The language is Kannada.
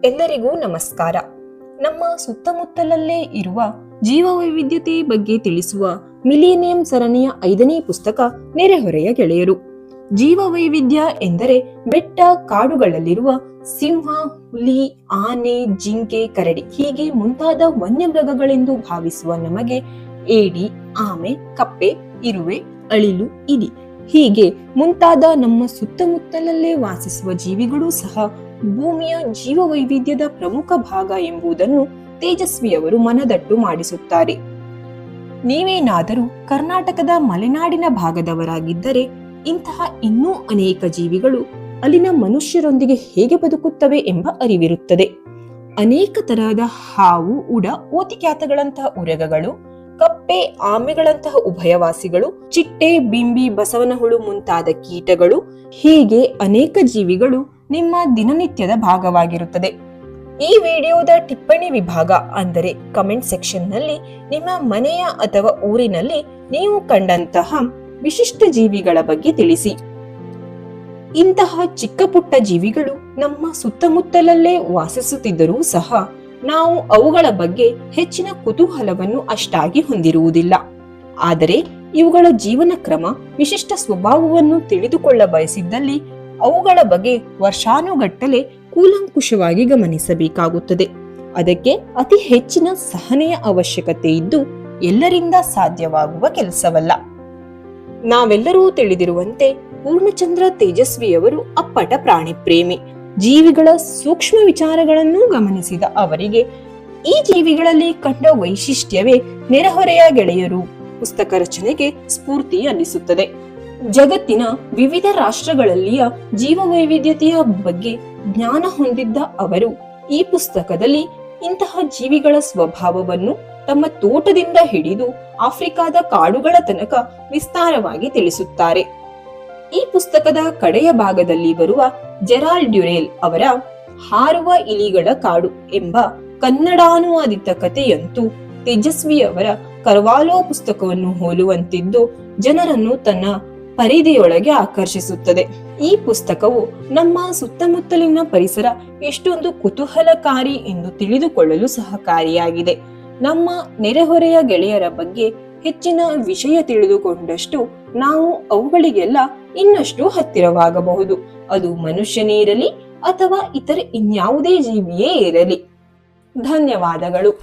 ಎಲ್ಲರಿಗೂ ನಮಸ್ಕಾರ. ನಮ್ಮ ಸುತ್ತಮುತ್ತಲಲ್ಲೇ ಇರುವ ಜೀವವೈವಿಧ್ಯತೆ ಬಗ್ಗೆ ತಿಳಿಸುವ ಮಿಲೇನಿಯಂ ಸರಣಿಯ 5ನೇ ಪುಸ್ತಕ ನೆರೆಹೊರೆಯ ಗೆಳೆಯರು. ಜೀವವೈವಿಧ್ಯ ಎಂದರೆ ಬೆಟ್ಟ ಕಾಡುಗಳಲ್ಲಿರುವ ಸಿಂಹ, ಹುಲಿ, ಆನೆ, ಜಿಂಕೆ, ಕರಡಿ ಹೀಗೆ ಮುಂತಾದ ವನ್ಯಮೃಗಗಳೆಂದು ಭಾವಿಸುವ ನಮಗೆ ಏಡಿ, ಆಮೆ, ಕಪ್ಪೆ, ಇರುವೆ, ಅಳಿಲು, ಇಲಿ ಹೀಗೆ ಮುಂತಾದ ನಮ್ಮ ಸುತ್ತಮುತ್ತಲಲ್ಲೇ ವಾಸಿಸುವ ಜೀವಿಗಳೂ ಸಹ ಭೂಮಿಯ ಜೀವವೈವಿಧ್ಯದ ಪ್ರಮುಖ ಭಾಗ ಎಂಬುದನ್ನು ತೇಜಸ್ವಿಯವರು ಮನದಟ್ಟು ಮಾಡಿಸುತ್ತಾರೆ. ನೀವೇನಾದರೂ ಕರ್ನಾಟಕದ ಮಲೆನಾಡಿನ ಭಾಗದವರಾಗಿದ್ದರೆ ಇಂತಹ ಇನ್ನೂ ಅನೇಕ ಜೀವಿಗಳು ಅಲ್ಲಿನ ಮನುಷ್ಯರೊಂದಿಗೆ ಹೇಗೆ ಬದುಕುತ್ತವೆ ಎಂಬ ಅರಿವಿರುತ್ತದೆ. ಅನೇಕ ತರಹದ ಹಾವು, ಉಡ, ಓತಿಕ್ಯಾತಗಳಂತಹ ಉರಗಗಳು, ಕಪ್ಪೆ, ಆಮೆಗಳಂತಹ ಉಭಯವಾಸಿಗಳು, ಚಿಟ್ಟೆ, ಬಿಂಬಿ, ಬಸವನಹುಳು ಮುಂತಾದ ಕೀಟಗಳು ಹೀಗೆ ಅನೇಕ ಜೀವಿಗಳು ನಿಮ್ಮ ದಿನನಿತ್ಯದ ಭಾಗವಾಗಿರುತ್ತದೆ. ಈ ವಿಡಿಯೋದ ಟಿಪ್ಪಣಿ ವಿಭಾಗ ಅಂದರೆ ಕಮೆಂಟ್ ಸೆಕ್ಷನ್ ನಲ್ಲಿ ನಿಮ್ಮ ಮನೆಯ ಅಥವಾ ಊರಿನಲ್ಲಿ ನೀವು ಕಂಡಂತಹ ವಿಶಿಷ್ಟ ಜೀವಿಗಳ ಬಗ್ಗೆ ತಿಳಿಸಿ. ಇಂತಹ ಚಿಕ್ಕ ಪುಟ್ಟ ಜೀವಿಗಳು ನಮ್ಮ ಸುತ್ತಮುತ್ತಲಲ್ಲೇ ವಾಸಿಸುತ್ತಿದ್ದರೂ ಸಹ ನಾವು ಅವುಗಳ ಬಗ್ಗೆ ಹೆಚ್ಚಿನ ಕುತೂಹಲವನ್ನು ಅಷ್ಟಾಗಿ ಹೊಂದಿರುವುದಿಲ್ಲ. ಆದರೆ ಇವುಗಳ ಜೀವನ ಕ್ರಮ, ವಿಶಿಷ್ಟ ಸ್ವಭಾವವನ್ನು ತಿಳಿದುಕೊಳ್ಳ ಬಯಸಿದ್ದಲ್ಲಿ ಅವುಗಳ ಬಗ್ಗೆ ವರ್ಷಾನುಗಟ್ಟಲೆ ಕೂಲಂಕುಷವಾಗಿ ಗಮನಿಸಬೇಕಾಗುತ್ತದೆ. ಅದಕ್ಕೆ ಅತಿ ಹೆಚ್ಚಿನ ಸಹನೆಯ ಅವಶ್ಯಕತೆ ಇದ್ದು ಎಲ್ಲರಿಂದ ಸಾಧ್ಯವಾಗುವ ಕೆಲಸವಲ್ಲ. ನಾವೆಲ್ಲರೂ ತಿಳಿದಿರುವಂತೆ ಪೂರ್ಣಚಂದ್ರ ತೇಜಸ್ವಿಯವರು ಅಪ್ಪಟ ಪ್ರಾಣಿ ಪ್ರೇಮಿ. ಜೀವಿಗಳ ಸೂಕ್ಷ್ಮ ವಿಚಾರಗಳನ್ನು ಗಮನಿಸಿದ ಅವರಿಗೆ ಈ ಜೀವಿಗಳಲ್ಲಿ ಕಂಡ ವೈಶಿಷ್ಟ್ಯವೇ ನೆರೆಹೊರೆಯ ಗೆಳೆಯರು ಪುಸ್ತಕ ರಚನೆಗೆ ಸ್ಫೂರ್ತಿ ಅನ್ನಿಸುತ್ತದೆ. ಜಗತ್ತಿನ ವಿವಿಧ ರಾಷ್ಟ್ರಗಳಲ್ಲಿಯ ಜೀವವೈವಿಧ್ಯತೆಯ ಬಗ್ಗೆ ಜ್ಞಾನ ಹೊಂದಿದ್ದ ಅವರು ಈ ಪುಸ್ತಕದಲ್ಲಿ ಇಂತಹ ಜೀವಿಗಳ ಸ್ವಭಾವವನ್ನು ತಮ್ಮ ತೋಟದಿಂದ ಹಿಡಿದು ಆಫ್ರಿಕಾದ ಕಾಡುಗಳ ತನಕ ವಿಸ್ತಾರವಾಗಿ ತಿಳಿಸುತ್ತಾರೆ. ಈ ಪುಸ್ತಕದ ಕಡೆಯ ಭಾಗದಲ್ಲಿ ಬರುವ ಜೆರಾಲ್ಡ್ ಡ್ಯುರೇಲ್ ಅವರ ಹಾರುವ ಇಲಿಗಳ ಕಾಡು ಎಂಬ ಕನ್ನಡಾನುವಾದಿತ ಕಥೆಯಂತೂ ತೇಜಸ್ವಿಯವರ ಕರ್ವಾಲೋ ಪುಸ್ತಕವನ್ನು ಹೋಲುವಂತಿದ್ದು ಜನರನ್ನು ತನ್ನ ಪರಿಧಿಯೊಳಗೆ ಆಕರ್ಷಿಸುತ್ತದೆ. ಈ ಪುಸ್ತಕವು ನಮ್ಮ ಸುತ್ತಮುತ್ತಲಿನ ಪರಿಸರ ಎಷ್ಟೊಂದು ಕುತೂಹಲಕಾರಿ ಎಂದು ತಿಳಿದುಕೊಳ್ಳಲು ಸಹಕಾರಿಯಾಗಿದೆ. ನಮ್ಮ ನೆರೆಹೊರೆಯ ಗೆಳೆಯರ ಬಗ್ಗೆ ಹೆಚ್ಚಿನ ವಿಷಯ ತಿಳಿದುಕೊಂಡಷ್ಟು ನಾವು ಅವುಗಳಿಗೆಲ್ಲ ಇನ್ನಷ್ಟು ಹತ್ತಿರವಾಗಬಹುದು. ಅದು ಮನುಷ್ಯನೇ ಇರಲಿ ಅಥವಾ ಇತರ ಇನ್ಯಾವುದೇ ಜೀವಿಯೇ ಇರಲಿ. ಧನ್ಯವಾದಗಳು.